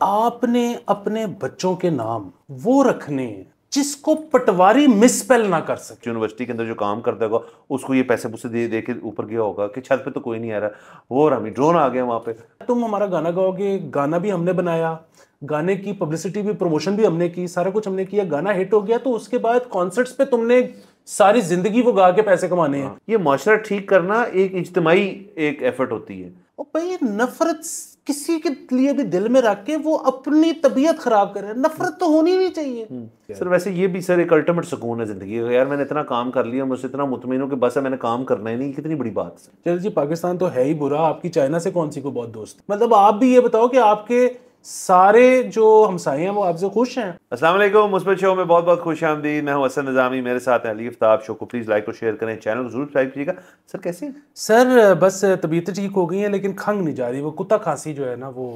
आपने अपने बच्चों के नाम वो रखने हैं जिसको पटवारी मिसस्पेल ना कर सके। यूनिवर्सिटी के अंदर जो काम करता होगा उसको ये पैसे पुसे दे दे के ऊपर गया होगा कि छत पे तो कोई नहीं आ रहा, वो और हमें ड्रोन आ गया वहां पे। तुम हमारा गाना गाओगे, गाना भी हमने बनाया, गाने की पब्लिसिटी भी, प्रमोशन भी हमने की, सारा कुछ हमने किया, गाना हिट हो गया, तो उसके बाद कॉन्सर्ट्स पे तुमने सारी जिंदगी वो गा के पैसे कमाने हैं। ये माशरा ठीक करना एक इज्तिमाई एक एफर्ट होती है। और भाई नफरत किसी के लिए भी दिल में रख के वो अपनी तबीयत खराब करे, नफरत तो होनी नहीं चाहिए। सर वैसे ये भी सर एक अल्टीमेट सुकून है जिंदगी का, यार मैंने इतना काम कर लिया, मुझसे इतना मुतमईन हूं कि बस है मैंने काम करना ही नहीं, कितनी बड़ी बात है। चल जी, पाकिस्तान तो है ही बुरा, आपकी चाइना से कौन सी को बहुत दोस्त। मतलब आप भी ये बताओ कि आपके सारे जो हमसाये हैं वो आपसे खुश हैं। अस्सलाम वालेकुम, मुस्बत शो में बहुत बहुत खुश आमदीद। मैं हूं हसन निज़ामी, मेरे साथ हैं अली आफ्ताब। शो को प्लीज़ लाइक और शेयर करें, चैनल को जरूर सब्सक्राइब कीजिएगा। सर कैसे हैं? सर बस तबीयत ठीक हो गई है, लेकिन खंग नहीं जा रही, वो कुत्ता खांसी जो है ना वो।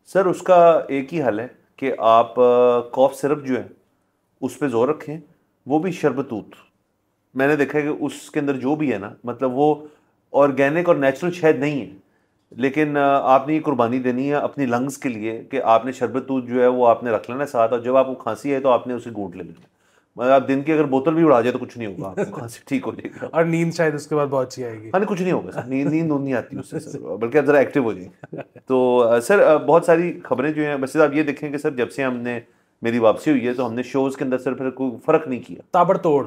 सर उसका एक ही हल है कि आप कॉफ सिरप जो है उस पर जोर रखें, वो भी शरबतूत। मैंने देखा है कि उसके अंदर जो भी है ना, मतलब वो ऑर्गेनिक और नेचुरल शायद नहीं है, लेकिन आपने ये कुर्बानी देनी है अपनी लंग्स के लिए कि आपने शरबतूत जो है वो आपने रख लेना साथ, और जब आपको खांसी है तो आपने उसे घूंट ले लेना। मतलब आप दिन की अगर बोतल भी उड़ा जाए तो कुछ नहीं होगा, आपको खांसी ठीक हो जाएगी। और नींद शायद उसके बाद बहुत अच्छी आएगी। हाँ नहीं, कुछ नहीं होगा सर, नींद नींद नहीं आती उससे सर, बल्कि आप जरा एक्टिव हो जाएंगे। तो सर बहुत सारी खबरें जो हैं, वैसे आप ये देखें कि सर जब से हमने मेरी वापसी हुई है तो हमने शोज़ के अंदर सर फिर कोई फ़र्क नहीं किया, ताबड़तोड़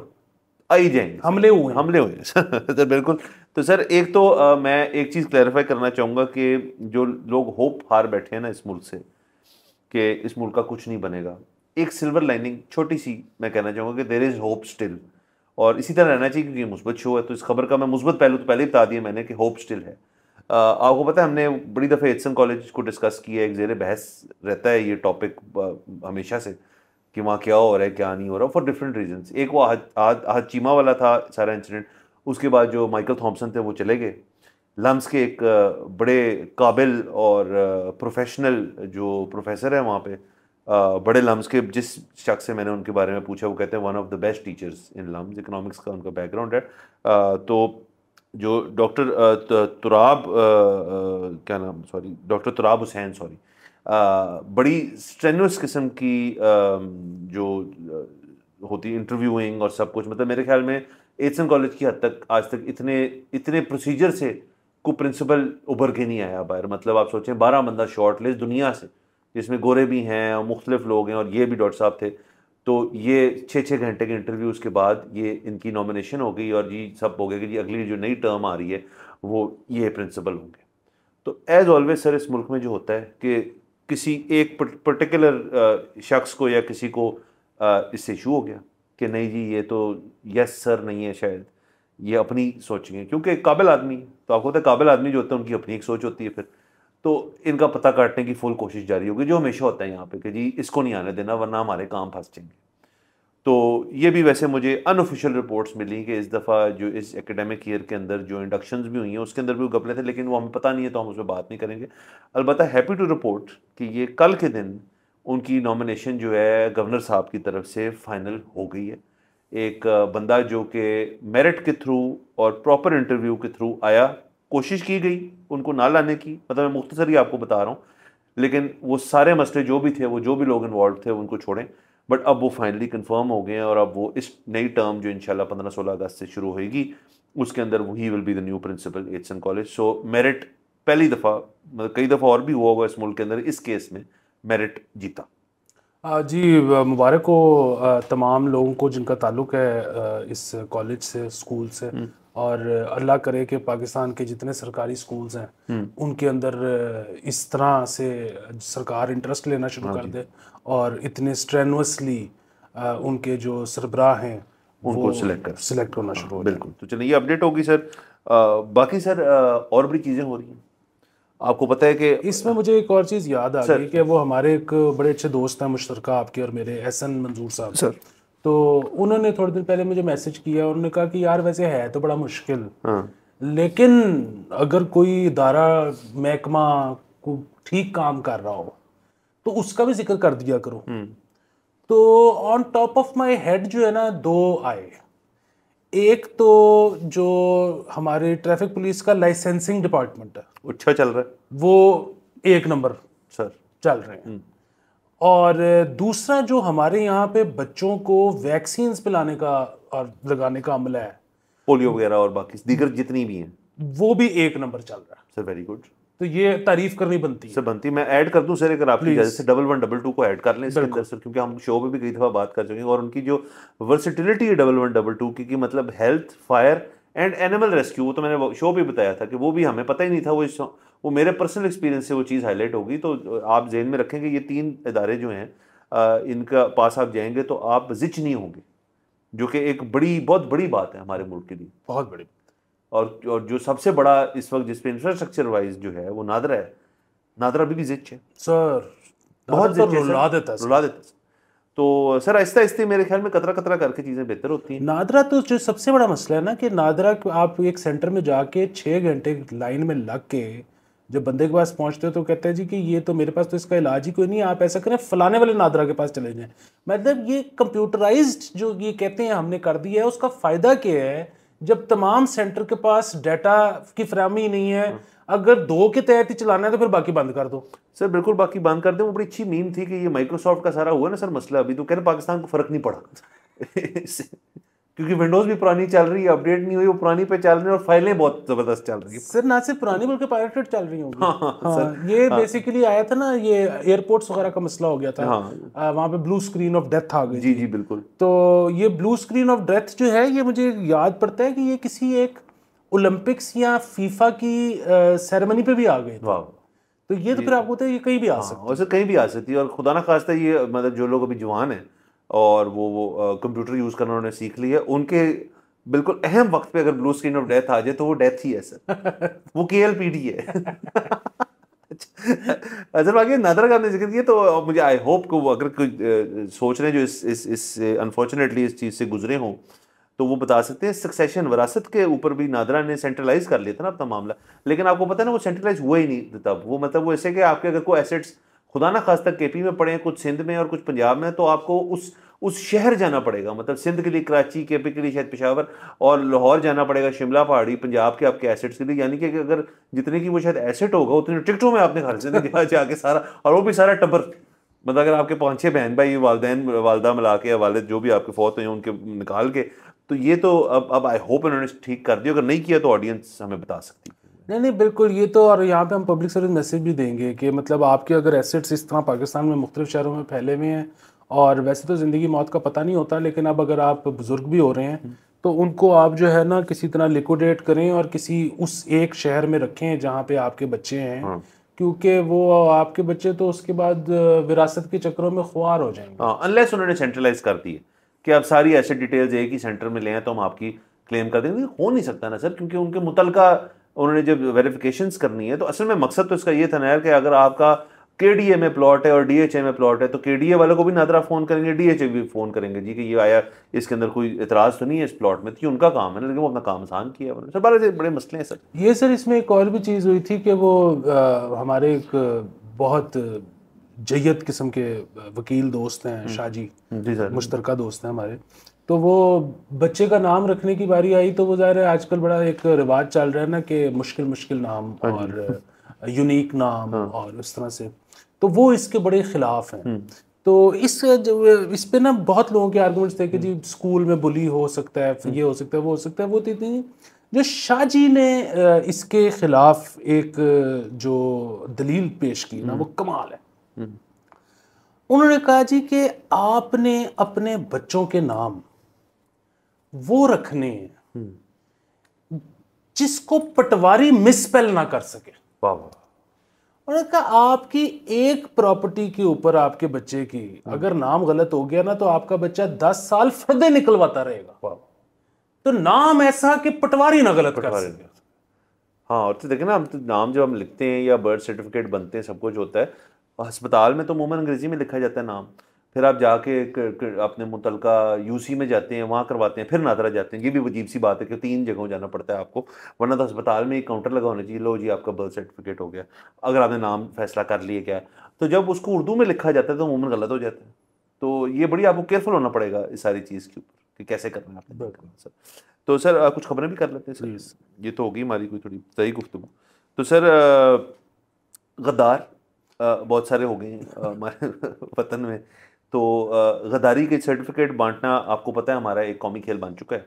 आ ही जाएंगे सर। हमले हुए हैं। हमले हुए हैं सर बिल्कुल। तो सर एक तो मैं एक चीज़ क्लैरिफाई करना चाहूँगा कि जो लोग होप हार बैठे हैं ना इस मुल्क से कि इस मुल्क का कुछ नहीं बनेगा, एक सिल्वर लाइनिंग छोटी सी मैं कहना चाहूँगा कि देयर इज़ होप स्टिल, और इसी तरह रहना चाहिए क्योंकि ये मुस्बत शो है। तो इस खबर का मैं मुस्बत पहलू तो पहले ही बता दिया मैंने कि होप स्टिल है। आपको पता है हमने बड़ी दफ़े एचसन कॉलेज को डिस्कस किया है, एक ज़ेर बहस रहता है ये टॉपिक हमेशा से कि वहाँ क्या हो रहा है क्या नहीं हो रहा, फॉर डिफरेंट रीजंस। एक वो आहद चीमा वाला था सारा इंसिडेंट, उसके बाद जो माइकल थॉम्पसन थे वो चले गए। लम्स के एक बड़े काबिल और प्रोफेशनल जो प्रोफेसर है वहाँ पे, बड़े लम्स के जिस शख्स से मैंने उनके बारे में पूछा वो कहते हैं one of the best teachers in LUMS, economics का उनका बैकग्राउंड है। तो जो डॉक्टर तुराब क्या नाम, sorry doctor Turab Hussain, sorry, बड़ी स्ट्रेनुअस किस्म की जो होती इंटरव्यूइंग और सब कुछ, मतलब मेरे ख्याल में एचसन कॉलेज की हद तक आज तक इतने इतने प्रोसीजर से कोई प्रिंसिपल उभर के नहीं आया बाहर। मतलब आप सोचें 12 बंदा शॉर्ट लिस्ट दुनिया से, जिसमें गोरे भी हैं और मुख्तलिफ लोग हैं, और ये भी डॉक्टर साहब थे। तो ये 6-6 घंटे के इंटरव्यूज़ के बाद ये इनकी नॉमिनेशन हो गई और जी सब हो गया कि जी अगली जो नई टर्म आ रही है वो ये प्रिंसिपल होंगे। तो एज ऑलवेज सर इस मुल्क में जो होता है कि किसी एक पर्टिकुलर शख्स को या किसी को इससे इशू हो गया कि नहीं जी ये तो यस सर नहीं है, शायद ये अपनी सोचेंगे क्योंकि काबिल आदमी, तो आपको पता है काबिल आदमी जो होते हैं उनकी अपनी एक सोच होती है। फिर तो इनका पता काटने की फुल कोशिश जारी होगी, जो हमेशा होता है यहाँ पे कि जी इसको नहीं आने देना वरना हमारे काम फंस जाएंगे। तो ये भी वैसे मुझे अनऑफिशियल रिपोर्ट्स मिली कि इस दफ़ा जो इस एकेडमिक ईयर के अंदर जो इंडक्शंस भी हुई हैं उसके अंदर भी वो घपले थे, लेकिन वो हमें पता नहीं है तो हम उस पर बात नहीं करेंगे। अलबत्ता हैप्पी टू रिपोर्ट कि ये कल के दिन उनकी नॉमिनेशन जो है गवर्नर साहब की तरफ से फाइनल हो गई है। एक बंदा जो कि मेरिट के थ्रू और प्रॉपर इंटरव्यू के थ्रू आया, कोशिश की गई उनको ना लाने की, मतलब मैं मुख्तसर ही आपको बता रहा हूँ, लेकिन वो सारे मसले जो भी थे, वो जो भी लोग इन्वॉल्व थे उनको छोड़ें, बट अब वो फाइनली कंफर्म हो गए हैं और अब वो इस नई टर्म जो इंशाल्लाह 15-16 अगस्त से शुरू होगी उसके अंदर वही will be the new principal Aitchison college. So merit पहली दफ़ा, मतलब कई दफ़ा और भी हुआ होगा इस मुल्क के अंदर, इस केस में मेरिट जीता। जी मुबारक हो तमाम लोगों को जिनका ताल्लुक़ है इस कॉलेज से, स्कूल से, और अल्लाह करे कि पाकिस्तान के जितने सरकारी स्कूल्स हैं उनके अंदर इस तरह से सरकार इंटरेस्ट लेना शुरू कर दे और इतने स्ट्रेनुअसली उनके जो सरबराह हैं उनको वो सिलेक्ट होना शुरू हो जाए। बिल्कुल। तो चलिए ये अपडेट होगी सर। बाकी सर और भी चीज़ें हो रही हैं, आपको पता है कि इसमें मुझे एक और चीज़ याद आ गई कि वो हमारे एक बड़े अच्छे दोस्त हैं मुश्तरका आपके और मेरे, एहसन मंजूर साहब सर, तो उन्होंने थोड़े दिन पहले मुझे मैसेज किया और उन्होंने कहा कि यार वैसे है तो बड़ा मुश्किल, लेकिन अगर कोई इदारा महकमा को ठीक काम कर रहा हो तो उसका भी जिक्र कर दिया करो। तो on top of my head जो है ना दो आए। एक तो जो हमारे ट्रैफिक पुलिस का लाइसेंसिंग डिपार्टमेंट है अच्छा चल रहा है वो एक नंबर सर, चल रहे हैं। और दूसरा जो हमारे यहाँ पे बच्चों को वैक्सीन्स पिलाने का और लगाने का अमल है, पोलियो वगैरह और बाकी दीगर जितनी भी हैं, वो भी एक नंबर चल रहा है सर वेरी गुड। तो ये तारीफ करनी बनती है सर बनती, मैं ऐड कर दूं सर अगर आपकी Please. इजाजत से 1112 को ऐड कर लें इसके अंदर सर, क्योंकि हम शो पे भी कई दफ़ा बात कर चुके हैं और उनकी जो वर्सिटिलिटी है 1112 की मतलब health, fire and animal rescue, वो तो मैंने शो पे बताया था कि वो भी हमें पता ही नहीं था, वो मेरे पर्सनल एक्सपीरियंस से वो चीज़ हाईलाइट होगी। तो आप जेहन में रखें कि ये 3 इदारे जो हैं इनका पास आप जाएंगे तो आप जिच नहीं होंगे, जो कि एक बहुत बड़ी बात है हमारे मुल्क के लिए, बहुत बड़ी। और जो सबसे बड़ा इस वक्त जिस पे इंफ्रास्ट्रक्चर वाइज जो है वो नादरा है, नादरा अभी भी जिच है सर, बहुत तो रुला देता है रुला देता है। तो सर आहिस्ता आहिस्ता मेरे ख्याल में कतरा कतरा करके चीज़ें बेहतर होती हैं। नादरा तो जो सबसे बड़ा मसला है ना कि नादरा आप एक सेंटर में जाके 6 घंटे लाइन में लग के जब बंदे के पास पहुंचते हो तो कहते हैं जी कि ये तो मेरे पास तो इसका इलाज ही कोई नहीं है, आप ऐसा करें फलाने वाले नादरा के पास चले जाएं। मतलब ये कंप्यूटराइज्ड जो ये कहते हैं हमने कर दिया है, उसका फ़ायदा क्या है जब तमाम सेंटर के पास डाटा की फराहमी नहीं है। अगर 2 के तहत ही चलाना है तो फिर बाकी बंद कर दो सर, बिल्कुल बाकी बंद कर दें। वो बड़ी अच्छी मीम थी कि ये माइक्रोसॉफ्ट का सारा हुआ ना सर मसला, अभी तो कह रहे पाकिस्तान को फर्क नहीं पड़ा क्योंकि विंडोज भी पुरानी चल रही है, अपडेट नहीं हुई, वो पुरानी पे चल रही है और फाइलें बहुत जबरदस्त चल रही है सर। ना सिर्फ पुरानी बल्कि पायरेटेड चल रही होंगी। हाँ, सर, ये बेसिकली आया था ना, ये एयरपोर्ट्स वगैरह का मसला हो गया था। वहाँ पे ब्लू स्क्रीन ऑफ डेथ आ गई जी जी बिल्कुल। तो ये ब्लू स्क्रीन ऑफ डेथ जो है ये मुझे याद पड़ता है कि ये किसी एक ओलंपिक्स या फीफा की सेरेमनी पे भी आ गए थे। तो ये तो फिर आपको तो ये कहीं भी आ सकती है, वैसे कहीं भी आ सकती है। और खुदा ना खास्ता ये मतलब जो लोग अभी जवान हैं और वो कंप्यूटर यूज़ करना उन्होंने सीख लिया, उनके बिल्कुल अहम वक्त पे अगर ब्लू स्क्रीन ऑफ डेथ आ जाए तो वो डेथ ही है सर वो KLPD है अजर बाकी नादरा का आपने जिक्र किया तो मुझे आई होप को अगर कोई सोच रहे हैं जो इस अनफॉर्चुनेटली इस चीज़ से गुजरे हों तो वो बता सकते हैं। सक्सेशन वरासत के ऊपर भी नादरा ने सेंट्रलाइज कर लिया था ना अपना मामला, लेकिन आपको पता है ना वो सेंट्रलाइज हुआ ही नहीं तब। वो मतलब वो ऐसे कि आपके अगर कोई एसेट्स खुदा ना खास तक KP में पड़े, कुछ सिंध में और कुछ पंजाब में, तो आपको उस शहर जाना पड़ेगा। मतलब सिंध के लिए कराची, KP के लिए शायद पेशावर और लाहौर जाना पड़ेगा, शिमला पहाड़ी, पंजाब के आपके एसेट्स के लिए। यानी कि अगर जितने की वो शायद एसेट होगा उतनी टिकटों में आपने खर्च जाके सारा, और वो भी सारा टब्बर। मतलब अगर आपके 5-6 बहन भाई, वालदैन वालदा मिला के या वालिद जो भी आपके फौत हुए उनके निकाल के, तो ये तो अब आई होप इन्होंने ठीक कर दिया। अगर नहीं किया तो ऑडियंस हमें बता सकती है। नहीं बिल्कुल, ये तो। और यहाँ पे हम पब्लिक सर्विस मैसेज भी देंगे कि मतलब आपके अगर एसेट्स इस तरह पाकिस्तान में मुख्तलिफ शहरों में फैले हुए हैं, और वैसे तो ज़िंदगी मौत का पता नहीं होता, लेकिन अब अगर आप बुज़ुर्ग भी हो रहे हैं तो उनको आप जो है ना किसी तरह लिक्विडेट करें और किसी उस एक शहर में रखें जहाँ पे आपके बच्चे हैं, क्योंकि वो आपके बच्चे तो उसके बाद विरासत के चक्करों में ख्वार हो जाएंगे। अनलेस उन्होंने सेंट्रलाइज कर दी है कि अब सारी एसेट डिटेल्स एक ही सेंटर में ले आए तो हम आपकी क्लेम कर देंगे। हो नहीं सकता ना सर, क्योंकि उनके मुतलका उन्होंने जब वेरिफिकेशंस करनी है तो असल में मकसद तो इसका ये था ना यार कि अगर आपका KDA में प्लॉट है और DHA में प्लॉट है तो KDA वालों को भी नादरा फ़ोन करेंगे, DHA भी फ़ोन करेंगे जी कि ये आया, इसके अंदर कोई इतराज़ तो नहीं है इस प्लॉट में, तो ये उनका काम है ना, लेकिन वो अपना काम आसान किया उन्होंने। सर बारे बड़े मसले हैं सर। ये सर इसमें एक और भी चीज़ हुई थी कि वो हमारे एक बहुत जय्यद किस्म के वकील दोस्त हैं, शाहजी जी सर, मुश्तरका दोस्त हैं हमारे। तो वो बच्चे का नाम रखने की बारी आई तो वो ज़ाहिर है आजकल बड़ा एक रिवाज चल रहा है ना कि मुश्किल मुश्किल नाम और यूनिक नाम और इस तरह से, तो वो इसके बड़े खिलाफ हैं। तो इस पे ना बहुत लोगों के आर्गुमेंट्स थे कि जी स्कूल में बुली हो सकता है, ये हो सकता है, वो हो सकता है, वो थी। जो शाहजी ने इसके खिलाफ एक जो दलील पेश की ना वो कमाल है। उन्होंने कहा जी कि आपने अपने बच्चों के नाम वो रखने हैं जिसको पटवारी मिसपेल ना कर सके। उन्होंने कहा आपकी एक प्रॉपर्टी के ऊपर आपके बच्चे की अगर नाम गलत हो गया ना तो आपका बच्चा 10 साल फर्दे निकलवाता रहेगा। तो नाम ऐसा कि पटवारी ना गलत कर सके। हाँ, और तो देखें ना, हम तो नाम जब हम लिखते हैं या बर्थ सर्टिफिकेट बनते हैं, सब कुछ होता है, अस्पताल में तो अमूमन अंग्रेजी में लिखा जाता है नाम, फिर आप जाके अपने मुतलका UC में जाते हैं, वहाँ करवाते हैं, फिर नादरा जाते हैं। ये भी अजीब सी बात है कि 3 जगहों जाना पड़ता है आपको, वरना तो अस्पताल में एक काउंटर लगा होना चाहिए, लो जी आपका बर्थ सर्टिफिकेट हो गया, अगर आपने नाम फैसला कर लिए क्या। तो जब उसको उर्दू में लिखा जाता है तो अमूमन गलत हो जाता है। तो ये बड़ी आपको केयरफुल होना पड़ेगा इस सारी चीज़ के ऊपर कि कैसे करना है आपने सर। तो सर कुछ खबरें भी कर लेते हैं सर, ये तो होगी हमारी कोई थोड़ी सही गुफ्तगू। तो सर गद्दार बहुत सारे हो गए हैं हमारे वतन में। तो गद्दारी के सर्टिफिकेट बांटना आपको पता है हमारा एक कौमी खेल बन चुका है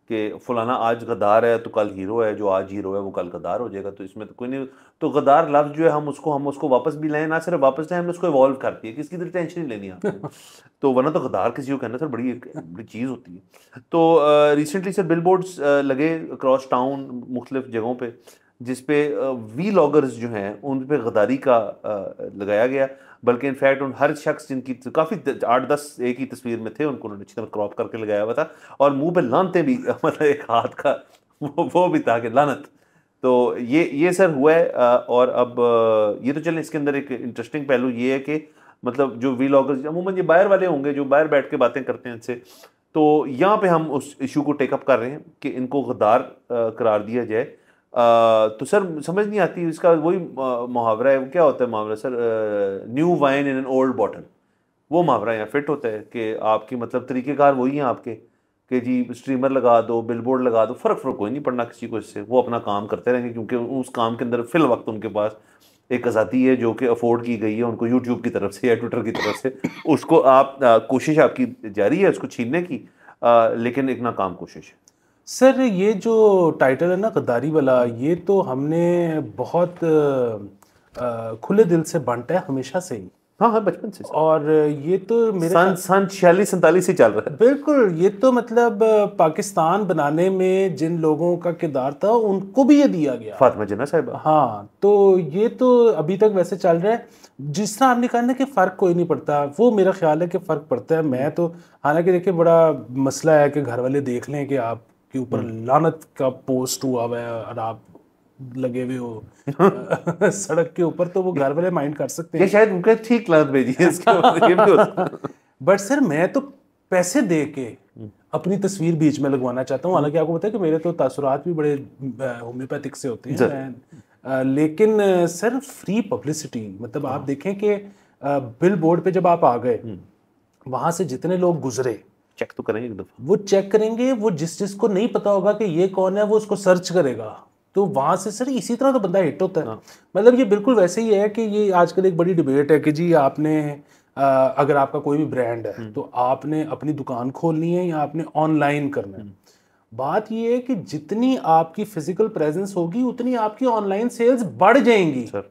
कि फलाना आज गद्दार है तो कल हीरो है, जो आज हीरो है वो कल गद्दार हो जाएगा। तो इसमें तो कोई नहीं। तो गद्दार लफ्ज़ जो है हम उसको वापस भी लाएं, ना सिर्फ वापस लाएं, हमने उसको इवॉल्व कर दिया, किसकी तो टेंशन नहीं लेनी आपने। तो वरना तो गद्दार किसी को कहना सर बड़ी चीज़ होती है। तो रिसेंटली सर बिल बोर्ड्स लगे अक्रॉस टाउन मुख्तलिफ जगहों पे, जिसपे वी लॉगर्स जो हैं उन पे गद्दारी का लगाया गया। बल्कि इनफैक्ट उन हर शख्स जिनकी काफ़ी 8-10 एक ही तस्वीर में थे, उनको उन्होंने अच्छी तरह क्रॉप करके लगाया हुआ था, और मुंह पे लानते भी मतलब एक हाथ का वो भी था कि लानत। तो ये सर हुआ है। और अब ये तो चलें, इसके अंदर एक इंटरेस्टिंग पहलू ये है कि मतलब जो वी लॉगर्स अमूमन ये बाहर वाले होंगे जो बाहर बैठ के बातें करते हैं इनसे, तो यहाँ पे हम उस इशू को टेकअप कर रहे हैं कि इनको गद्दार करार दिया जाए। तो सर समझ नहीं आती इसका वही मुहावरा है, वो क्या होता है मुहावरा sir, new wine in an old bottle, वो मुहावरा यहाँ फिट होता है कि आपकी मतलब तरीक़ेकार वही हैं आपके कि जी स्ट्रीमर लगा दो, बिलबोर्ड लगा दो, फ़र्क कोई नहीं पड़ना किसी को इससे, वो अपना काम करते रहेंगे क्योंकि उस काम के अंदर फिल वक्त उनके पास एक आज़ादी है जो कि अफोर्ड की गई है उनको यूट्यूब की तरफ से या ट्विटर की तरफ से। उसको आप कोशिश आपकी जारी है उसको छीनने की, लेकिन एक नाकाम कोशिश है। सर ये जो टाइटल है ना गद्दारी वाला, ये तो हमने बहुत खुले दिल से बांटा है हमेशा से ही। हाँ हाँ, बचपन से। और ये तो मेरे सन 46-47 से चल रहा है। बिल्कुल, ये तो मतलब पाकिस्तान बनाने में जिन लोगों का किरदार था उनको भी ये दिया गया, फातिमा जिन्ना साहिबा। हाँ, तो ये तो अभी तक वैसे चल रहा है। जिस तरह आपने कहा ना कि फ़र्क कोई नहीं पड़ता, वो मेरा ख्याल है कि फ़र्क पड़ता है। मैं तो हालांकि देखिए बड़ा मसला है कि घर वाले देख लें कि आपके ऊपर लानत का पोस्ट हुआ हुआ है और आप लगे हुए हो सड़क के ऊपर, तो वो घर वाले माइंड कर सकते हैं। ये शायद उनका ठीक लानत भेजी है इसके ऊपर, ये भी हो सकता है। बट सर मैं तो पैसे दे के अपनी तस्वीर बीच में लगवाना चाहता हूँ। हालांकि आपको पता है कि मेरे तो तासुरात भी बड़े होम्योपैथिक से होते हैं, लेकिन सर फ्री पब्लिसिटी, मतलब आप देखें कि बिल बोर्ड पे जब आप आ गए, वहां से जितने लोग गुजरे चेक तो करेंगे एक दफा, वो चेक करेंगे, वो जिसको नहीं पता होगा कि ये कौन है वो उसको सर्च करेगा, तो वहां से सर इसी तरह तो बंदा हिट होता है। मतलब ये बिल्कुल वैसे ही है कि ये आजकल एक बड़ी डिबेट है कि जी आपने अगर आपका कोई भी ब्रांड है तो आपने अपनी दुकान खोलनी है या आपने ऑनलाइन करना है। बात ये है कि जितनी आपकी फिजिकल प्रेजेंस होगी उतनी आपकी ऑनलाइन सेल्स बढ़ जाएंगी सर।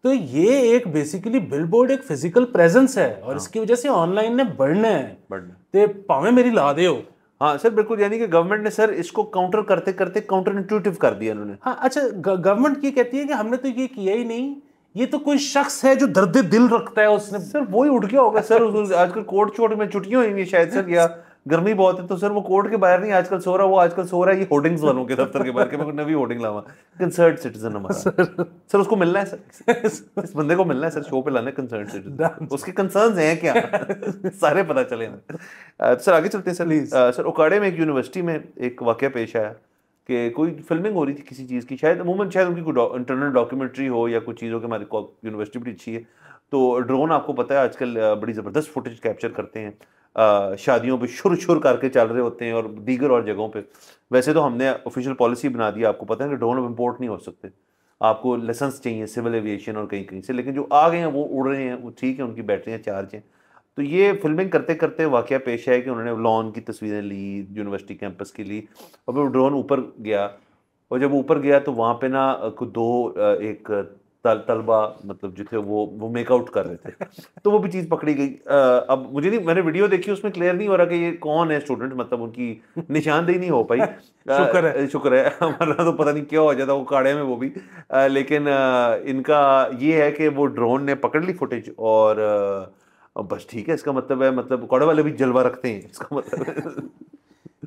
तो ये एक बेसिकली बिलबोर्ड एक फिजिकल प्रेजेंस है और इसकी वजह से ऑनलाइन ने बढ़ना है, तो पावे मेरी ला दे हो। हाँ सर बिल्कुल, यानी कि गवर्नमेंट ने सर इसको काउंटर करते करते काउंटर इंट्यूटिव कर दिया उन्होंने। हाँ अच्छा, गवर्नमेंट ये कहती है कि हमने तो ये किया ही नहीं, ये तो कोई शख्स है जो दर्द दिल रखता है, उसने सर वही उठ गया होगा सर। आजकल कोर्ट छोड़ में छुट्टियां हुई शायद सर, या गर्मी बहुत है तो सर वो कोर्ट के बाहर नहीं आजकल सो रहा, वो आजकल सो रहा है ये होर्डिंग्स वालों के दफ्तर के बाहर के मैं नवी होर्डिंग लावा कंसर्न सिटीजन हमारा सर उसको मिलना है सर, इस बंदे को मिलना है सर शो पे लाने कंसर्न सिटीजन, उसके कंसर्न्स हैं क्या सारे पता चले ना। सर आगे चलते हैं सर। सर उकाड़े में एक यूनिवर्सिटी में एक वाकया पेश आया कि कोई फिल्मिंग हो रही थी किसी चीज़ की, शायद अमूमन शायद उनकी कोई इंटरनल डॉक्यूमेंट्री हो या कुछ चीज़ हो कि हमारी यूनिवर्सिटी बड़ी अच्छी है, तो ड्रोन आपको पता है आजकल बड़ी ज़बरदस्त फुटेज कैप्चर करते हैं, शादियों पे शुर करके चल रहे होते हैं और दीगर और जगहों पे। वैसे तो हमने ऑफिशियल पॉलिसी बना दी, आपको पता है कि ड्रोन इंपोर्ट नहीं हो सकते, आपको लाइसेंस चाहिए सिविल एविएशन और कहीं कहीं से, लेकिन जो आ गए हैं वो उड़ रहे हैं, वो ठीक है, उनकी बैटरियाँ चार्ज हैं। तो ये फिल्मिंग करते करते वाकया पेश है कि उन्होंने लॉन की तस्वीरें ली, यूनिवर्सिटी कैंपस की ली, और फिर ड्रोन ऊपर गया, और जब ऊपर गया तो वहाँ पे ना दो एक तलबा मतलब जो थे वो मेकआउट कर रहे थे तो वो भी चीज़ पकड़ी गई। अब मुझे नहीं, मैंने वीडियो देखी उसमें क्लियर नहीं हो रहा कि ये कौन है स्टूडेंट, मतलब उनकी निशानदेही नहीं हो पाई। शुक्र है हमारा तो पता नहीं क्या हो जाता वो काड़े में वो भी। लेकिन इनका ये है कि वो ड्रोन ने पकड़ ली फुटेज और बस ठीक है, इसका मतलब है मतलब काड़े वाले भी जलवा रखते हैं, इसका मतलब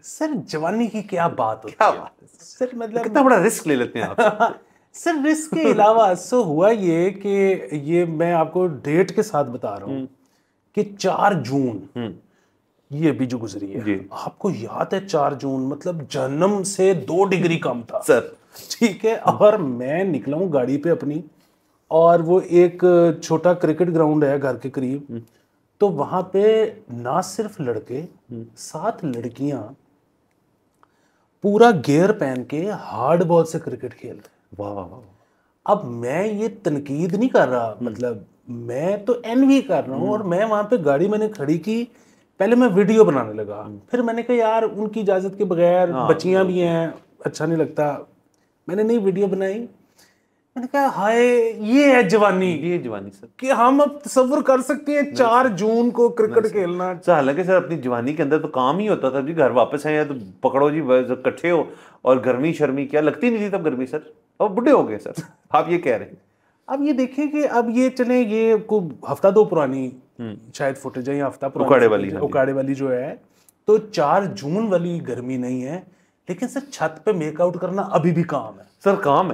सर जवानी की क्या बात होती क्या है बात है सर, मतलब कितना बड़ा रिस्क ले लेते हैं आप सर रिस्क के अलावा सो हुआ ये कि ये मैं आपको डेट के साथ बता रहा हूँ कि 4 जून ये भी जो गुजरी है, आपको याद है 4 जून मतलब जन्म से 2 डिग्री कम था सर, ठीक है। और मैं निकला हूँ गाड़ी पे अपनी, और वो एक छोटा क्रिकेट ग्राउंड है घर के करीब, तो वहां पे ना सिर्फ लड़के 7 लड़कियां पूरा गियर पहन के हार्ड बॉल से क्रिकेट खेल रहे। वाह, अब मैं ये तनकीद नहीं कर रहा, मतलब मैं तो एनवी कर रहा हूँ। और मैं वहां पे गाड़ी मैंने खड़ी की, पहले मैं वीडियो बनाने लगा, फिर मैंने कहा यार उनकी इजाजत के बगैर, बच्चियां भी हैं, अच्छा नहीं लगता, मैंने नहीं वीडियो बनाई। मैंने कहा हाय ये है जवानी, ये जवानी सर, कि हम अब तसव्वुर कर सकते हैं 4 जून को क्रिकेट खेलना। सर हालांकि सर अपनी जवानी के अंदर तो काम ही होता था जी, घर वापस आए या तो पकड़ो जी इकट्ठे हो, और गर्मी शर्मी क्या लगती नहीं थी तब गर्मी सर, अब बुढ़े हो गए सर आप ये कह रहे हैं। अब ये देखिए कि अब ये चले, ये को हफ्ता दो पुरानी शायद फुटेज है, या हफ्ता पुरानी उकाड़े वाली जो है, तो 4 जून वाली गर्मी नहीं है, लेकिन सर छत पे मेकआउट करना अभी भी काम है सर, काम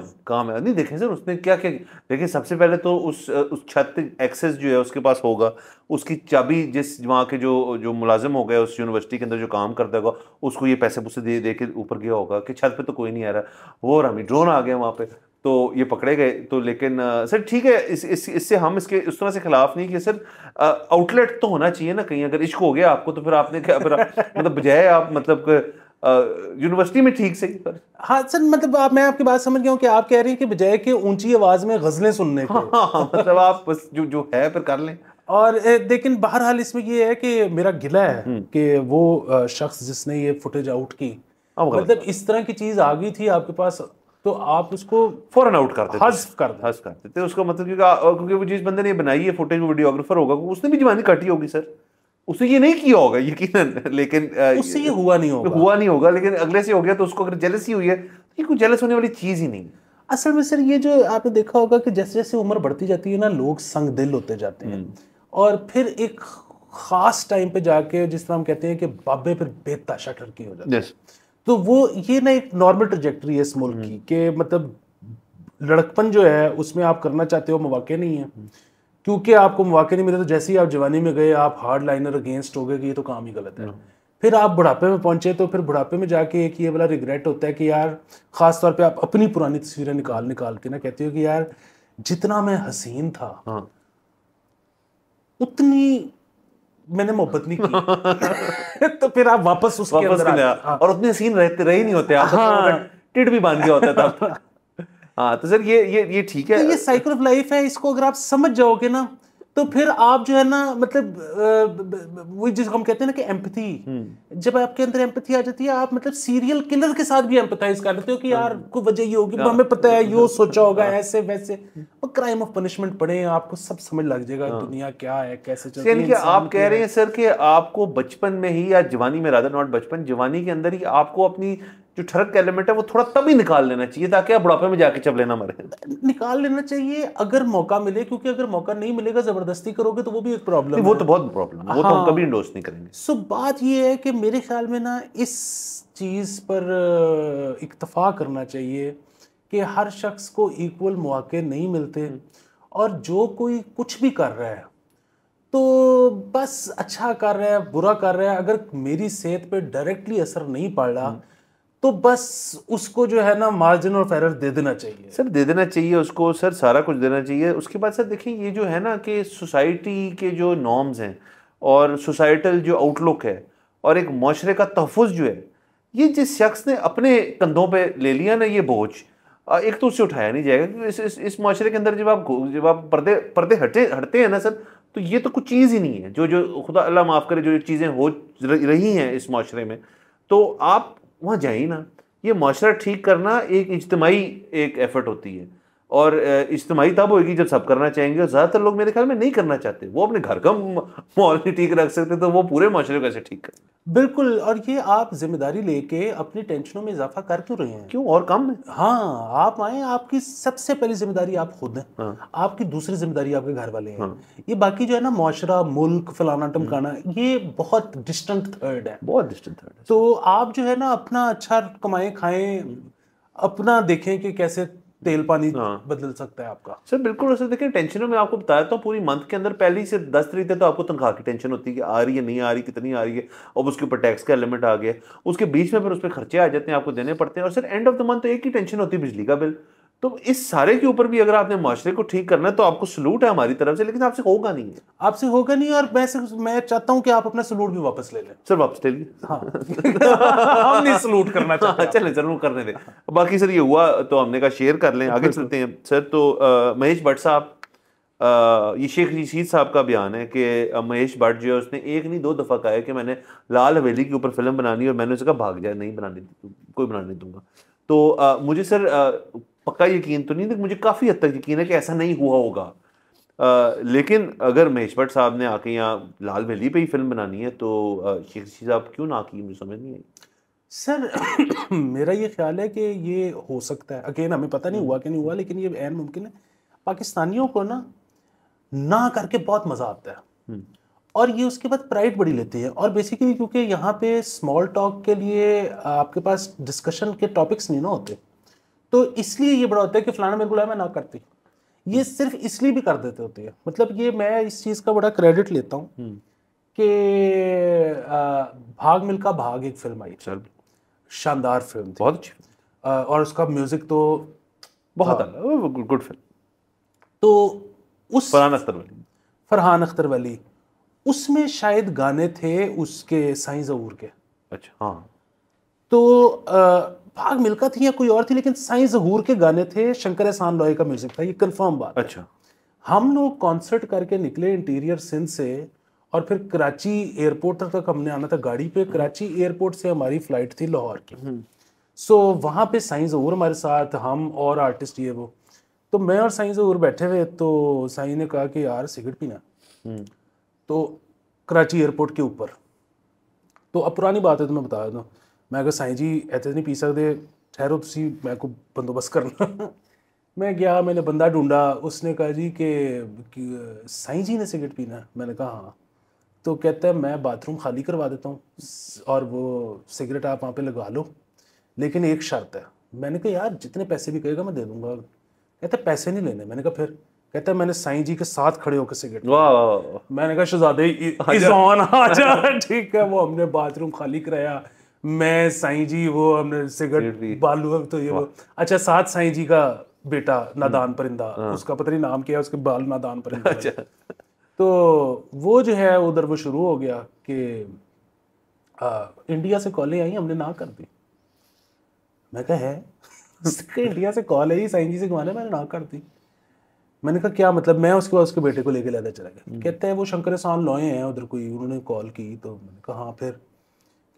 है नहीं। देखें सर उसने क्या क्या, देखिए सबसे पहले तो उस छत एक्सेस जो है उसके पास होगा, उसकी चाबी जिस वहाँ के जो जो मुलाजिम हो गए उस यूनिवर्सिटी के अंदर जो काम करता होगा, उसको ये पैसे पुसे दे के ऊपर गया होगा कि छत पे तो कोई नहीं आ रहा, वो और हमें ड्रोन आ गया वहाँ पे, तो ये पकड़े गए। तो लेकिन सर ठीक है, इससे हम इसके उस तरह से खिलाफ नहीं कि सर आउटलेट तो होना चाहिए ना कहीं। अगर इश्क हो गया आपको तो फिर आपने क्या, फिर मतलब बजाय आप मतलब यूनिवर्सिटी में ठीक से पर। हाँ सर, मतलब मैं आपकी बात समझ गया हूँ कि आप कह रहे हैं कि बजाय कि ऊंची आवाज में गजलें सुनने के, हाँ, मतलब आप बस जो है फिर कर लें। और लेकिन बहरहाल इसमें ये है कि मेरा गिला है कि वो शख्स जिसने ये फुटेज आउट की, मतलब इस तरह की चीज आ गई थी आपके पास, तो आप उसको फौरन आउट कर देते, हज़्फ कर देते उसका मतलब, क्योंकि वो जिस बंदे ने बनाई है फुटेज, वो वीडियोग्राफर होगा, उसने भी जवानी काटी होगी सर, उसने ये नहीं किया होगा यकीनन, लेकिन उससे ये हुआ नहीं होगा, लेकिन अगले से हो गया, तो उसको अगर जेलसी हुई है तो ये कोई जेलस होने वाली चीज ही नहीं। असल में सर ये जो आपने देखा होगा कि जैसे जैसे उम्र बढ़ती जाती है ना, लोग संग दिल होते जाते हैं, और फिर एक खास टाइम पे जाके, जिस तरह हम कहते हैं कि बाबे फिर बेताशा टर्की हो जाता है। तो वो ये ना एक नॉर्मल ट्रजेक्टरी है इस मुल्क की, कि मतलब लड़कपन जो है उसमें आप करना चाहते हो, मौके नहीं है, क्योंकि आपको मौके नहीं मिले, तो जैसे ही आप जवानी में गए आप हार्ड लाइनर अगेंस्ट हो गए कि ये तो काम ही गलत है। फिर आप बुढ़ापे में पहुंचे, तो फिर बुढ़ापे में जाके एक ये वाला रिग्रेट होता है कि यार, खास तौर पे आप अपनी पुरानी तस्वीरें निकाल के ना कहते हो कि यार जितना मैं हसीन था उतनी मैंने मोहब्बत नहीं की तो फिर आप वापस उसके अंदर और उतने हसीन रहे नहीं होते आप, टिड भी बांध गया होता था हाँ, तो सर ये ठीक है, तो ये साइकिल ऑफ लाइफ है, इसको अगर आप समझ जाओगे ना, तो फिर आप जो है ना, मतलब वो जिसको हम कहते हैं ना कि एम्पैथी, जब आपके अंदर एम्पैथी आ जाती है, आप मतलब सीरियल किलर के साथ भी एम्पैथाइज कर लेते हो कि यार कोई वजह ये होगी, हमें पता है यो सोचा होगा ऐसे वैसे, और क्राइम ऑफ पनिशमेंट पढ़े, आपको सब समझ लग जाएगा दुनिया क्या है, कैसे चलती है। आप कह रहे हैं सर कि आपको बचपन में ही, या जवानी में, रादर नॉट बचपन, जवानी के अंदर ही आपको अपनी जो ठरक का एलिमेंट है वो थोड़ा तभी निकाल लेना चाहिए, ताकि आप बुढ़ापे में जाके चबले ना मरे। निकाल लेना चाहिए अगर मौका मिले, क्योंकि अगर मौका नहीं मिलेगा, जबरदस्ती करोगे तो वो भी एक प्रॉब्लम है। वो तो बहुत प्रॉब्लम है, वो तो हम कभी इंडोर्स नहीं करेंगे। सो बात ये है कि मेरे ख्याल में ना इस चीज़ पर इक्तफा करना चाहिए कि हर शख्स को इक्वल मौके नहीं मिलते, और जो कोई कुछ भी कर रहा है तो बस अच्छा कर रहा है, बुरा कर रहा है, अगर मेरी सेहत पे डायरेक्टली असर नहीं पड़ रहा तो बस उसको जो है ना मार्जिन ऑफ एरर दे देना चाहिए। सर दे देना चाहिए उसको, सर सारा कुछ देना चाहिए। उसके बाद सर देखिए, ये जो है ना कि सोसाइटी के जो नॉर्म्स हैं और सोसाइटल जो आउटलुक है और एक माशरे का तहफ़्फ़ुज़ जो है, ये जिस शख्स ने अपने कंधों पे ले लिया ना ये बोझ, एक तो उससे उठाया नहीं जाएगा, क्योंकि इस माशरे के अंदर जब आप पर्दे हटते हैं ना सर, तो ये तो कुछ चीज़ ही नहीं है। जो खुदा अल्लाह माफ़ करे, जो चीज़ें हो रही हैं इस माशरे में, तो आप वहाँ जाइए ना। ये माशरा ठीक करना एक इज्तिमाई एक एफर्ट होती है, और इज्तिमाई तब होगी जब सब करना चाहेंगे, और ज़्यादातर लोग मेरे ख्याल में नहीं करना चाहते। वो अपने घर का माहौल नहीं ठीक रख सकते, तो वो पूरे माशरे को कैसे ठीक करें? बिल्कुल, और ये आप जिम्मेदारी लेके अपनी टेंशनों में इजाफा कर क्यों रहे हैं? क्यों, और कम है? हाँ, आप आए, आपकी सबसे पहली जिम्मेदारी आप खुद हैं, आपकी दूसरी जिम्मेदारी आपके घर वाले हैं। ये बाकी जो है ना माशरा, मुल्क, फलाना टमकाना, ये बहुत डिस्टेंट थर्ड है, बहुत डिस्टेंट थर्ड है। तो आप जो है ना अपना अच्छा कमाएं खाएं, अपना देखें कि कैसे तेल पानी बदल सकता है आपका। सर बिल्कुल। सर देखिए, टेंशनों में आपको बताया तो पूरी मंथ के अंदर पहली से 10 तारीख तक तो आपको तनख्वाह की टेंशन होती है कि आ रही है नहीं आ रही, कितनी आ रही है, और उसके ऊपर टैक्स का एलिमेंट आ गया, उसके बीच में फिर उस पर खर्चे आ जाते हैं, आपको देने पड़ते हैं, और sir end of the month तो एक ही टेंशन होती है, बिजली का बिल। तो इस सारे के ऊपर भी अगर आपने माशरे को ठीक करना है तो आपको सलूट है हमारी तरफ से, लेकिन आपसे होगा नहीं है। आपसे होगा नहीं, और मैं चाहता हूं कि आप अपना सलूट भी वापस ले लें। सर वापस ले लीजिए। हाँ हम नहीं सलूट करना चाहते। चले जरूर करने दें। बाकी सर ये हुआ तो हमने कहा शेयर कर लें, आगे चलते हैं सर। तो महेश भट्ट साहब, ये शेख रशीद साहब का बयान है कि महेश भट्ट जो है उसने एक नहीं 2 दफ़ा कहा है कि मैंने लाल हवेली के ऊपर फिल्म बनानी, और मैंने उससे कहा भाग जाए, नहीं बनाने, कोई बनाने दूंगा। तो मुझे सर पक्का यकीन तो नहीं, मुझे काफ़ी हद तक यकीन है कि ऐसा नहीं हुआ होगा। लेकिन अगर महेश भट्ट साहब ने आके यहाँ लाल हवेली पे ही फिल्म बनानी है तो शेख रशीद साहब क्यों ना की, मुझे समझ नहीं आई सर। मेरा ये ख्याल है कि ये हो सकता है, अगेन हमें पता नहीं हुआ कि नहीं हुआ, लेकिन ये ऐन मुमकिन है। पाकिस्तानियों को ना करके बहुत मजा आता है, और ये उसके बाद प्राइड बड़ी लेती है। और बेसिकली क्योंकि यहाँ पे स्मॉल टॉक के लिए आपके पास डिस्कशन के टॉपिक्स नहीं ना होते, तो इसलिए ये बड़ा होता है कि फलाना मेरे को लगा मैं ना करती। ये सिर्फ इसलिए भी कर देते होते हैं। मतलब ये मैं इस चीज़ का बड़ा क्रेडिट लेता हूँ कि भाग मिल्खा भाग एक फिल्म आई, सर। शानदार फिल्म थी, बहुत अच्छी, और उसका म्यूजिक तो बहुत गुड फिल्म। तो उस फरहान अख्तर वाली, उसमें शायद गाने थे उसके साईं ज़हूर के। अच्छा हाँ। तो भाग मिल्खा थी या कोई और थी, लेकिन साईं ज़हूर के गाने थे, शंकर एहसान लॉय का म्यूजिक था, ये कंफर्म बात। अच्छा। हम लोग कॉन्सर्ट करके निकले इंटीरियर सिंध से, और फिर कराची एयरपोर्ट तक हमने आना था गाड़ी पे। कराची एयरपोर्ट से हमारी फ्लाइट थी लाहौर की। सो वहाँ पे साईं ज़हूर हमारे साथ, हम और आर्टिस्ट ये वो। तो मैं और साईं ज़हूर बैठे हुए, तो साईं ने कहा कि यार सिगरेट पीना। तो कराची एयरपोर्ट के ऊपर, तो अब पुरानी बात है तो मैं बता दूँ, मैं अगर साईं जी ऐसे नहीं पी सकते, ठहरो तुसी मैं को बंदोबस्त करना। मैं गया, मैंने बंदा ढूंढा, उसने कहा जी कि साईं जी ने सिगरेट पीना। मैंने कहा हाँ। तो कहता है मैं बाथरूम खाली करवा देता हूँ और वो सिगरेट आप वहाँ पे लगा लो, लेकिन एक शर्त है। मैंने कहा यार जितने पैसे भी कहेगा मैं दे दूंगा। कहता है पैसे नहीं लेने। मैंने कहा फिर? कहता है मैंने साईं जी के साथ खड़े होकर सिगरेट। मैंने कहा शहजादे इज ऑन, आजा। ठीक है, वो हमने बाथरूम खाली कराया, मैं साईं जी, वो हमने सिगरेट बालू, तो ये वो। अच्छा, साथ साईं जी का बेटा नादान परिंदा, उसका पता नहीं नाम क्या है, उसके बाल नादान परिंदा। अच्छा। तो वो जो है उधर वो शुरू हो गया कि इंडिया से कॉलें आई, हमने ना कर दी। मैं कहा है इंडिया से कॉल आई साईं जी से घुमाने, मैंने ना कर दी। मैंने कहा क्या मतलब? मैं उसके बाद उसके बेटे को लेके लेता चला गया। कहते हैं वो शंकर एहसान लॉय हैं उधर कोई, उन्होंने कॉल की। तो मैंने कहा हाँ फिर?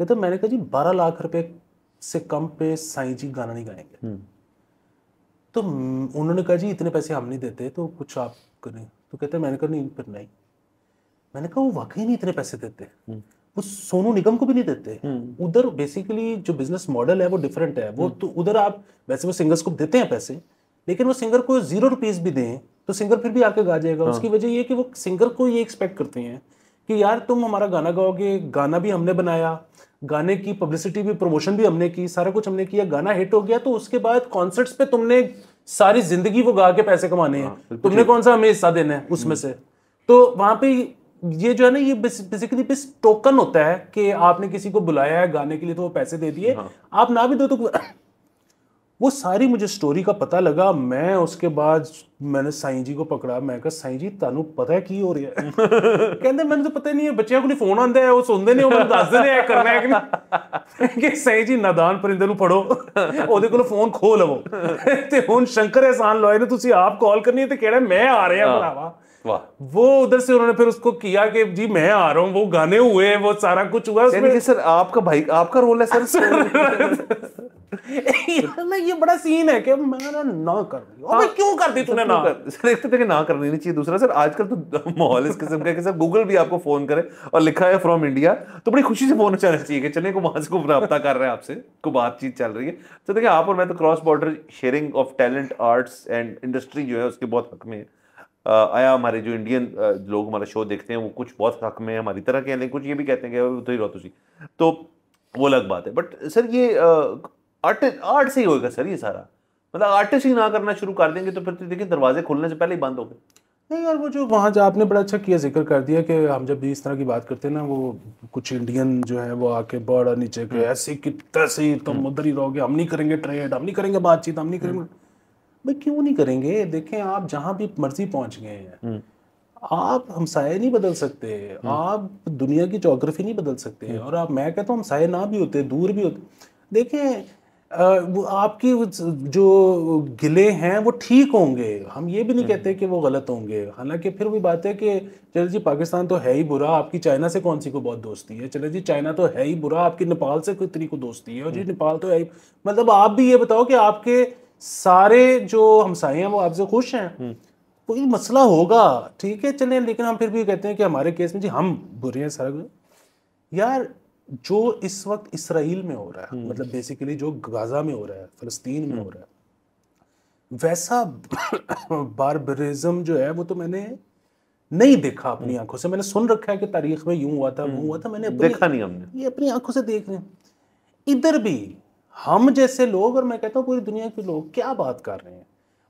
कहते मैंने कहा जी 12 लाख रुपए से कम पे साईं जी गाना नहीं गाएंगे। तो उन्होंने कहा जी इतने पैसे हम नहीं देते, तो कुछ आप करें। तो कहते मैंने कहा नहीं फिर नहीं। मैंने कहा वो वाकई नहीं इतने पैसे देते, वो सोनू निगम को भी नहीं देते। उधर बेसिकली जो बिजनेस मॉडल है वो डिफरेंट है। वो तो उधर आप वैसे वो सिंगर्स को देते हैं पैसे, लेकिन वो सिंगर को 0 रुपीस भी दें तो सिंगर फिर भी आके गा जाएगा। उसकी वजह ये कि वो सिंगर को ये एक्सपेक्ट करते हैं कि यार तुम हमारा गाना गाओगे, गाना भी हमने बनाया, गाने की पब्लिसिटी भी, प्रमोशन भी हमने की, सारा कुछ हमने किया, गाना हिट हो गया, तो उसके बाद कॉन्सर्ट्स पे तुमने सारी जिंदगी वो गा के पैसे कमाने हैं, तुमने कौन सा हमें हिस्सा देना है उसमें से। तो वहां पे ये जो है ना, ये बेसिकली बस टोकन होता है कि आपने किसी को बुलाया है गाने के लिए तो वो पैसे दे दिए। आप ना भी दो तो वो सारी मुझे स्टोरी का पता लगा। मैं उसके बाद मैंने साईं जी को पकड़ा, मैं कहा साईं जी तानू पता है की हो रही है? कहते मैंने तो पता ही नहीं है, बच्चों को नहीं फोन आंदा है, वो सुनते नहीं, वो दस देने है करना है कि नहीं। कि साईं जी नादान परिंदे नू फड़ो, ਉਹਦੇ ਕੋਲ फोन खो लवो ते हुन शंकर एहसान लॉय ने तुसी आप कॉल करनी है तो कहना मैं आ रहा हूं भरावा। वो उधर से उन्होंने फिर उसको किया कि जी मैं आ रहा हूँ, वो गाने हुए, वो सारा कुछ हुआ उसमें। सर आपका भाई, आपका रोल है सर। ये बड़ा सीन है कि मैंने ना कर दी। हाँ, क्यों कर दी तूने ना? सर एक तो देखिए ना करनी नहीं चाहिए, दूसरा सर आजकल तो माहौल इस किस्म का है कि सर गूगल भी आपको फोन करे और लिखा है फ्रॉम इंडिया तो बड़ी खुशी से फोन चलना चाहिए कि चलिए को वहां से को राब्ता कर रहे हैं आपसे, को बातचीत चल रही है। तो देखिए आप और मैं तो cross border sharing of talent, arts and industry जो है उसके बहुत हक में आया। हमारे जो इंडियन लोग हमारा शो देखते हैं वो कुछ बहुत हक में हमारी तरह के हैं, लेकिन कुछ ये भी कहते हैं कि तो ही रहो तुसी, तो वो अलग बात है। बट सर ये आर्ट से ही होगा सर ये सारा, मतलब आर्टिस्ट ही ना करना शुरू कर देंगे तो फिर तो देखिए दरवाजे खुलने से पहले ही बंद हो गए। नहीं यार, वो जो वहाँ जो आपने बड़ा अच्छा किया, जिक्र कर दिया कि हम जब भी इस तरह की बात करते हैं ना, वो कुछ इंडियन जो है वो आके बड़ा नीचे के ऐसे कि तैसे तुम उधर ही रहोगे, हम नहीं करेंगे ट्रेड, हम नहीं करेंगे बातचीत, हम नहीं करेंगे। भाई क्यों नहीं करेंगे? देखें, आप जहां भी मर्जी पहुंच गए हैं, आप हमसाये नहीं बदल सकते, आप दुनिया की ज्योग्राफी नहीं बदल सकते। और आप, मैं कहता हूँ हमसाये ना भी होते, दूर भी होते, देखें वो आपकी जो गिले हैं वो ठीक होंगे, हम ये भी नहीं कहते कि वो गलत होंगे। हालांकि फिर वही बात है कि चलो जी पाकिस्तान तो है ही बुरा, आपकी चाइना से कौन सी को बहुत दोस्ती है, चलो जी चाइना तो है ही बुरा, आपकी नेपाल से कितनी को दोस्ती है, और जी नेपाल तो है ही, मतलब आप भी ये बताओ कि आपके सारे जो हमसाये हैं वो आपसे खुश हैं? कोई मसला होगा, ठीक है चलें, लेकिन हम फिर भी कहते हैं कि हमारे केस में जी हम बुरे हैं सारा कुछ। यार जो इस वक्त इसराइल में हो रहा है, मतलब बेसिकली जो गाजा में हो रहा है, फिलिस्तीन में हो रहा है, वैसा बारबरिज्म जो है वो तो मैंने नहीं देखा अपनी आंखों से। मैंने सुन रखा है कि तारीख में यूं हुआ था, वो हुआ था, मैंने देखा नहीं हमने, ये अपनी आंखों से देख रहे हैं। इधर भी हम जैसे लोग, और मैं कहता हूँ पूरी दुनिया के लोग, क्या बात कर रहे हैं?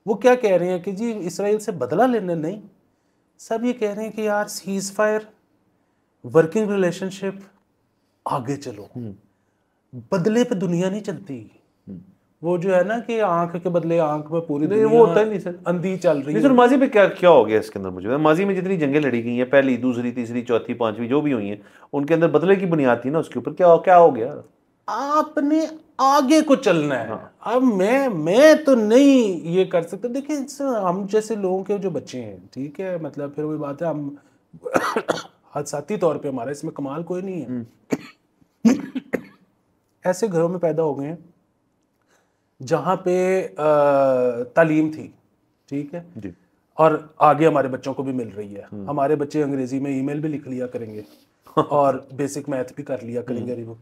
वो क्या कह रहे हैं कि जी इसराइल से बदला लेने नहीं, सब ये कह रहे हैं कि यार सीज फायर, वर्किंग रिलेशनशिप, आगे चलो। बदले पे दुनिया नहीं चलती। वो जो है ना कि आंख के बदले आंख में पूरी दुनिया, वो होता ही नहीं सर, अंधी चल रही नहीं है। सर। माजी पे क्या क्या हो गया इसके अंदर? मुझे माजी में जितनी जंगें लड़ी गई हैं, पहली, दूसरी, तीसरी, चौथी, पांचवी जो भी हुई हैं, उनके अंदर बदले की बुनियाद थी ना, उसके ऊपर क्या क्या हो गया? आपने आगे को चलना है। अब मैं तो नहीं ये कर सकता। देखिए हम जैसे लोगों के जो बच्चे हैं, ठीक है, मतलब फिर वही बात है, हम हादसाती तौर पे हमारा इसमें कमाल कोई नहीं है। ऐसे घरों में पैदा हो गए हैं जहाँ पे तालीम थी, ठीक है जी। और आगे हमारे बच्चों को भी मिल रही है। हमारे बच्चे अंग्रेजी में ईमेल भी लिख लिया करेंगे और बेसिक मैथ भी कर लिया करेंगे रिवो।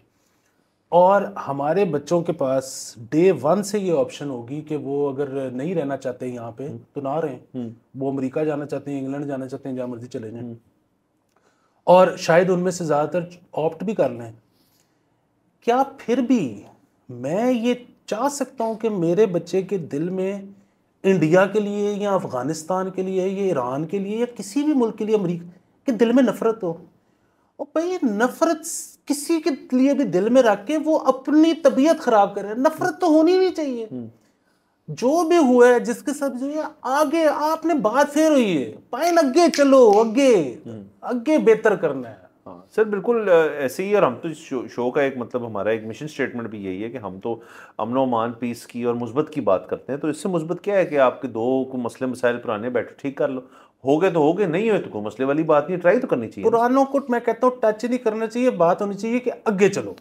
और हमारे बच्चों के पास डे 1 से ये ऑप्शन होगी कि वो अगर नहीं रहना चाहते यहाँ पे तो ना रहें, वो अमेरिका जाना चाहते हैं, इंग्लैंड जाना चाहते हैं, जहाँ मर्जी चले जाएं, और शायद उनमें से ज़्यादातर ऑप्ट भी कर लें। क्या फिर भी मैं ये चाह सकता हूँ कि मेरे बच्चे के दिल में इंडिया के लिए या अफ़गानिस्तान के लिए या ईरान के लिए या किसी भी मुल्क के लिए, अमेरिका के दिल में नफ़रत हो? और भाई नफ़रत किसी के लिए भी दिल में रख के वो अपनी तबीयत खराब करे। नफ़रत तो होनी नहीं चाहिए। जो भी हुआ है, जिसके साथ जो है, आगे आपने बात फेर हुई है, पाइन आगे चलो, आगे आगे बेहतर करना है। हाँ सर, बिल्कुल ऐसे ही। और हम तो इस शो का एक मतलब हमारा एक मिशन स्टेटमेंट भी यही है कि हम तो अमन और अमान, पीस की और मुस्बत की बात करते हैं। तो इससे मुस्बत क्या है कि आपके दो को मसले मसाइल पुराने बैठो ठीक कर लो, हो गए तो हो गए, नहीं हुए तो कोई मसले वाली बात नहीं, ट्राई तो करनी चाहिए। पुरानों को मैं कहता हूँ टच नहीं करना चाहिए, बात होनी चाहिए कि आगे चलो।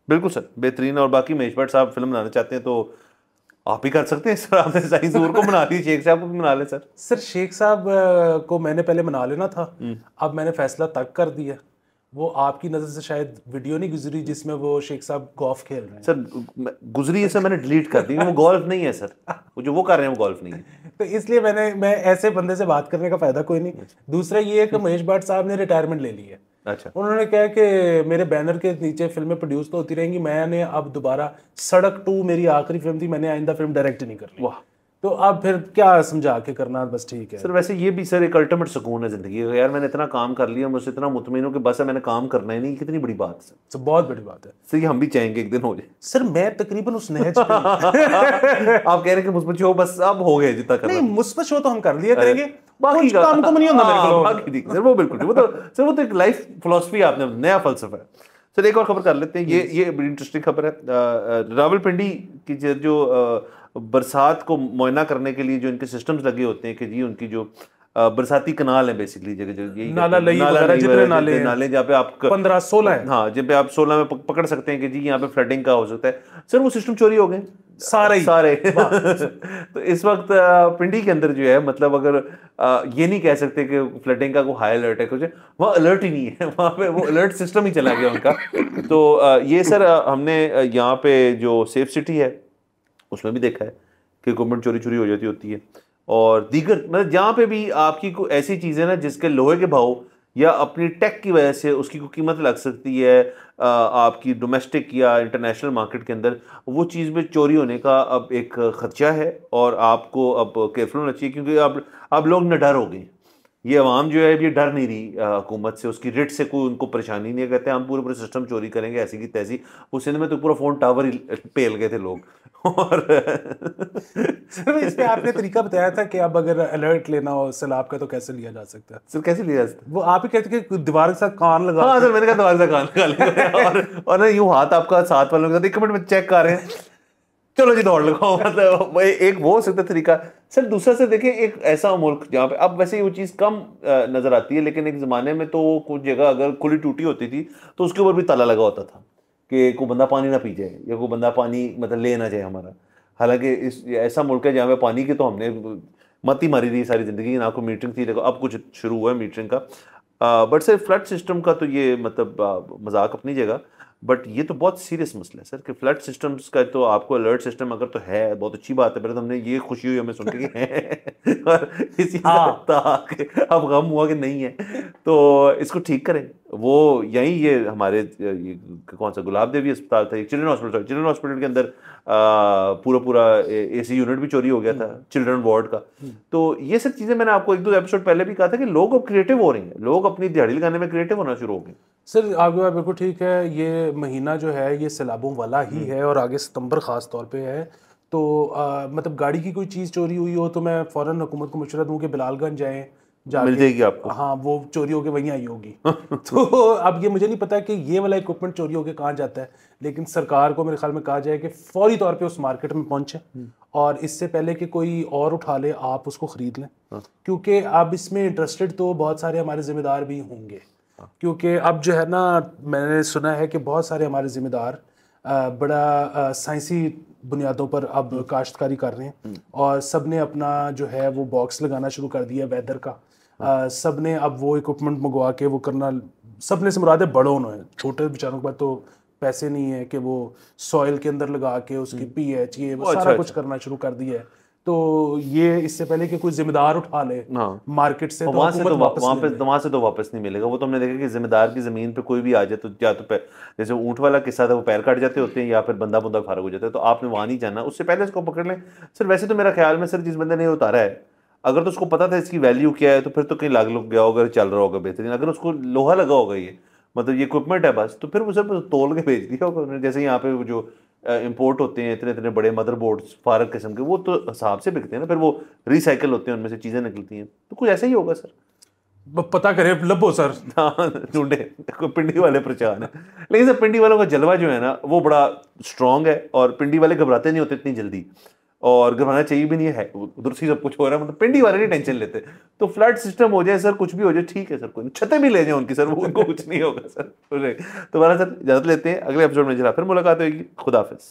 बिल्कुल सर, बेहतरीन। और बाकी महेश भट्ट साहब फिल्म बनाना चाहते हैं तो आप ही कर सकते हैं सर। आपने साइंस को बना ली, शेख साहब को भी बना ले सर। सर शेख साहब को मैंने पहले मना लेना था, अब मैंने फैसला तक कर दिया। वो आपकी नज़र से शायद वीडियो नहीं गुजरी जिसमें वो शेख साहब गोल्फ खेल रहे हैं। सर गुजरी है सर, मैंने डिलीट कर दी। वो गोल्फ नहीं है सर, वो जो वो कर रहे हैं वो गोल्फ नहीं है। तो इसलिए मैं ऐसे बंदे से बात करने का फायदा कोई नहीं। दूसरा ये है कि महेश भट्ट साहब ने रिटायरमेंट ले ली है। अच्छा। उन्होंने कहा कि मेरे बैनर के नीचे फिल्में प्रोड्यूस तो होती रहेंगी, मैंने अब दोबारा सड़क 2 मेरी आखिरी फिल्म थी, मैंने आइंदा फिल्म डायरेक्ट नहीं करनी। वाह। तो अब फिर क्या समझा के करना, बस ठीक है सर। वैसे ये भी सर एक अल्टीमेट सुकून है जिंदगी का, यार मैंने इतना काम कर लिया, मुझसे इतना मुतमईन हूं कि बस है मैंने काम करना ही नहीं। कितनी बड़ी बात है सर, बहुत बड़ी बात है सर। ये हम भी चाहेंगे एक दिन हो जाए। सर। मैं तकरीबन उस नहज पे आप कह रहे हैं कि मुस्बत शो बस अब हो गया जितना करना। नहीं, मुस्बत शो तो हम कर लिया करेंगे, बाकी कुछ काम को नहीं होता मेरे को। बाकी ठीक सर, वो बिल्कुल वो तो सर, वो तो एक लाइफ फिलॉसफी आपने, नया फलसफा है सर। एक और खबर कर लेते हैं, ये बड़ी इंटरेस्टिंग खबर है। रावलपिंडी की जो बरसात को मुआयना करने के लिए जो इनके सिस्टम्स लगे होते हैं कि जी उनकी जो बरसाती कनाल है बेसिकली, जगह जगह नाला लई वगैरह जितने नाले जहाँ पे आप 15-16 है, हाँ, जब पे आप 16 में पकड़ सकते हैं कि जी यहाँ पे फ्लडिंग का हो सकता है सर, वो सिस्टम चोरी हो गए सारे तो इस वक्त पिंडी के अंदर जो है, मतलब अगर ये नहीं कह सकते कि फ्लडिंग का कोई हाई अलर्ट है, कुछ वहाँ अलर्ट ही नहीं है, वहाँ पे वो अलर्ट सिस्टम ही चला गया उनका। तो ये सर हमने यहाँ पे जो सेफ सिटी है उसमें भी देखा है कि गवर्नमेंट चोरी हो जाती होती है। और दीगर मतलब जहाँ पे भी आपकी कोई ऐसी चीज़ें ना जिसके लोहे के भाव या अपनी टेक की वजह से उसकी कोई कीमत लग सकती है आपकी डोमेस्टिक या इंटरनेशनल मार्केट के अंदर, वो चीज़ में चोरी होने का अब एक खदशा है और आपको अब केयरफुल होना चाहिए, क्योंकि अब लोग निडर हो गए। ये अवाम जो है ये डर नहीं रही हुकूमत से, उसकी रिट से कोई उनको परेशानी नहीं है। कहते हैं हम पूरे सिस्टम चोरी करेंगे ऐसी की तैसी। उस सिंध में तो पूरा फ़ोन टावर ही पेल गए थे लोग और सर इस पे आपने तरीका बताया था कि अब अगर अलर्ट लेना हो सैलाब का तो कैसे लिया जा सकता है? सर कैसे लिया जाता है? वो आप ही कहते कि दीवार के साथ कान लगा। हाँ सर, मैंने कहा दीवार से कान लगा लिया और ना यूं हाथ आपका साथ वालों के साथ 1 मिनट में चेक कर रहे हैं, चलो जी दौड़ लगाओ। मतलब एक वो हो सकता तरीका। सर दूसरा सर देखिए, एक ऐसा मुल्क जहाँ पे अब वैसे वो चीज़ कम नजर आती है, लेकिन एक ज़माने में तो कुछ जगह अगर खुली टूटी होती थी तो उसके ऊपर भी ताला लगा होता था कि कोई बंदा पानी ना पी जाए या कोई बंदा पानी मतलब ले ना जाए हमारा। हालांकि इस ऐसा मुल्क है जहाँ पे पानी की तो हमने मत ही मारी थी सारी ज़िंदगी, ना कोई मीटरिंग थी, देखो अब कुछ शुरू हुआ है मीटरिंग का। बट सर फ्लड सिस्टम का तो ये मतलब मजाक अपनी जगह, बट ये तो बहुत सीरियस मसला है सर कि फ्लड सिस्टम्स का तो आपको अलर्ट सिस्टम अगर तो है बहुत अच्छी बात है, पहले तो हमने ये खुशी हुई हमें सुन के कि है और इसी था कि अब गम हुआ कि नहीं है, तो इसको ठीक करें। वो यहीं ये हमारे ये कौन सा गुलाब देवी अस्पताल था, चिल्ड्रन हॉस्पिटल के अंदर पूरा AC यूनिट भी चोरी हो गया था चिल्ड्रन वार्ड का। तो ये सब चीज़ें मैंने आपको 1-2 एपिसोड पहले भी कहा था कि लोग अब क्रिएटिव हो रहे हैं, लोग अपनी दिहाड़ी लगाने में क्रिएटिव होना शुरू हो गए। सर आपकी बात बिल्कुल ठीक है। ये महीना जो है ये सैलाबों वाला ही है और आगे सितंबर ख़ास तौर पे है। तो मतलब गाड़ी की कोई चीज़ चोरी हुई हो तो मैं फ़ौरन हुकूमत को मशवरा दूँ कि बिलालगंज जाएँ, मिल जाएगी आपको। हाँ वो चोरी होके वहीं आई होगी। तो अब ये मुझे नहीं पता कि ये वाला इक्विपमेंट चोरी होके कहाँ जाता है, लेकिन सरकार को मेरे ख्याल में कहा जाए कि फौरी तौर पे उस मार्केट में पहुंचे और इससे पहले कि कोई और उठा ले आप उसको ख़रीद लें, क्योंकि अब इसमें इंटरेस्टेड तो बहुत सारे हमारे ज़िम्मेदार भी होंगे। क्योंकि अब जो है ना, मैंने सुना है कि बहुत सारे हमारे ज़िम्मेदार बड़ा साइंसी बुनियादों पर अब काश्तकारी कर रहे हैं और सब ने अपना जो है वो बॉक्स लगाना शुरू कर दिया वेदर का। सब ने अब वो इक्विपमेंट मंगवा के वो करना, सब ने से मुराद है बड़ों ने, छोटे बेचारों के पास तो पैसे नहीं है कि वो सॉइल के अंदर लगा के उसकी pH ये वो सारा कुछ करना शुरू कर दिया है। तो ये इससे पहले कि कोई जिम्मेदार उठा ले मार्केट से, तो वहां से तो वापस नहीं मिलेगा। वो तो हमने देखा कि जिम्मेदार की जमीन पे कोई भी आ जाए तो या तो जैसे ऊंट वाला किस्सा था, वो पैर काट जाते होते हैं या फिर बंदा फारग हो जाता है, तो आपने वहां नहीं जाना, उससे पहले इसको पकड़ लें। सर वैसे तो मेरा ख्याल में सर जिस बंदे ने उतारा है, अगर तो उसको पता था इसकी वैल्यू क्या है तो फिर तो कहीं लाग लुक गया होगा, चल रहा होगा बेहतरीन। अगर उसको लोहा लगा होगा ये मतलब ये इक्विपमेंट है बस, तो फिर वो सब तोल के भेज दिया होगा। जैसे यहाँ पे जो इंपोर्ट होते हैं इतने बड़े मदरबोर्ड्स फारग किस्म के, वो तो हिसाब से बिकते हैं ना, फिर वो रिसाइकल होते हैं, उनमें से चीज़ें निकलती हैं, तो कुछ ऐसा ही होगा सर। पता करे लबो सर। हाँ ढूंढे, पिंडी वाले परेशान है, लेकिन सर पिंडी वालों का जलवा जो है ना वो बड़ा स्ट्रांग है और पिंडी वाले घबराते नहीं होते इतनी जल्दी, और घबराना चाहिए भी नहीं है, उधर से सब कुछ हो रहा है, मतलब पिंडी वाले नहीं टेंशन लेते। तो फ्लड सिस्टम हो जाए सर, कुछ भी हो जाए, ठीक है सर, कोई छतें भी ले जाए उनकी सर, वो उनको कुछ नहीं होगा सर। तो बहरहाल सर इजाजत लेते हैं, अगले एपिसोड में जरा फिर मुलाकात होगी। खुदा हाफिज़।